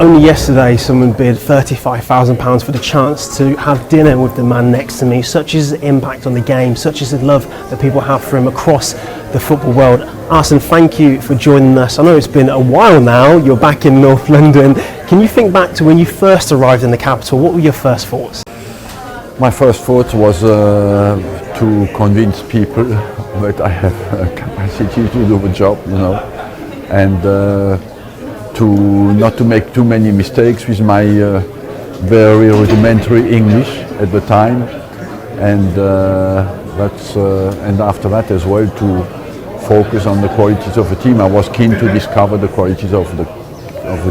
Only yesterday someone bid £35,000 for the chance to have dinner with the man next to me. Such is the impact on the game, such is the love that people have for him across the football world. Arsene, thank you for joining us. I know it's been a while now, you're back in North London. Can you think back to when you first arrived in the capital? What were your first thoughts? My first thought was to convince people that I have a capacity to do the job, and to not to make too many mistakes with my very rudimentary English at the time, and and after that as well to focus on the qualities of the team. I was keen to discover the qualities of the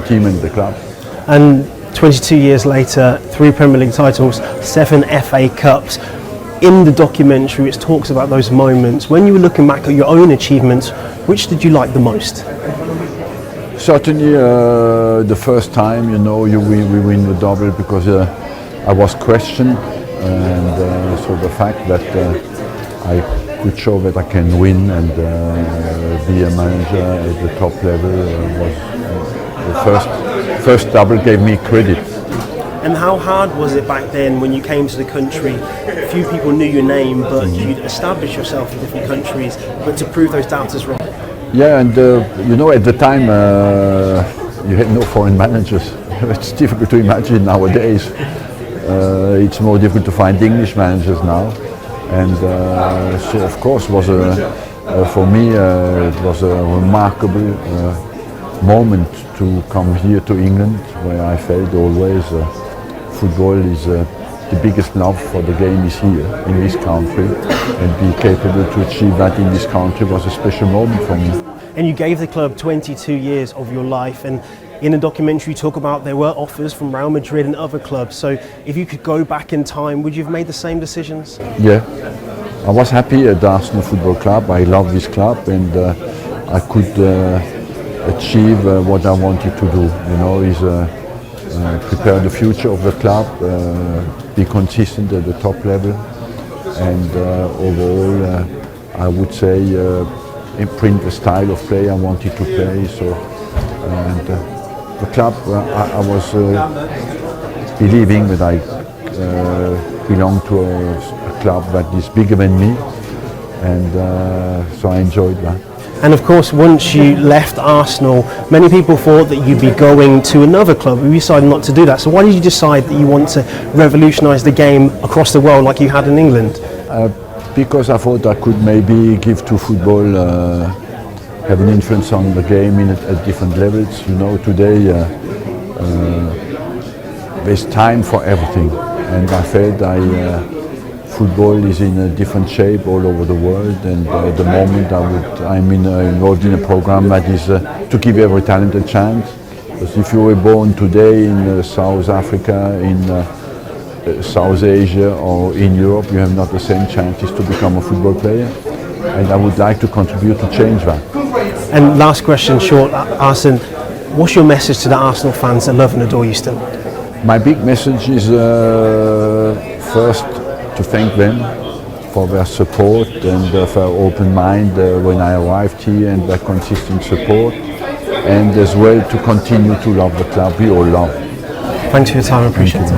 team and the club. And 22 years later, 3 Premier League titles, 7 FA Cups. In the documentary, it talks about those moments. When you were looking back at your own achievements, which did you like the most? Certainly the first time, we win the double, because I was questioned, and so the fact that I could show that I can win and be a manager at the top level was the first double gave me credit. And how hard was it back then when you came to the country? Few people knew your name, but you'd established yourself in different countries, but to prove those doubters wrong? Yeah, and at the time you had no foreign managers. It's difficult to imagine nowadays. It's more difficult to find English managers now, and so of course for me it was a remarkable moment to come here to England, where I felt always football is the biggest love for the game is here in this country, and be capable to achieve that in this country was a special moment for me. And you gave the club 22 years of your life, and in the documentary you talk about there were offers from Real Madrid and other clubs. So if you could go back in time, would you have made the same decisions? Yeah, I was happy at Arsenal Football Club. I love this club, and I could achieve what I wanted to do. Is prepare the future of the club, be consistent at the top level, and overall I would say imprint the style of play I wanted to play. So, and the club, I was believing that I belong to a club that is bigger than me, and so I enjoyed that. And of course, once you left Arsenal, many people thought that you'd be going to another club. You decided not to do that. So why did you decide that you want to revolutionise the game across the world like you had in England? Because I thought I could maybe give to football, have an influence on the game at different levels. Today there's time for everything, and I felt football is in a different shape all over the world, and at the moment I'm involved in a program that is to give every talent a chance. Because if you were born today in South Africa, in South Asia or in Europe, you have not the same chances to become a football player, and I would like to contribute to change that. And last question, short, Arsene, what's your message to the Arsenal fans that love and adore you still? My big message is first to thank them for their support and their open mind when I arrived here, and their consistent support, and as well to continue to love the club we all love. Thanks for your time, I appreciate it.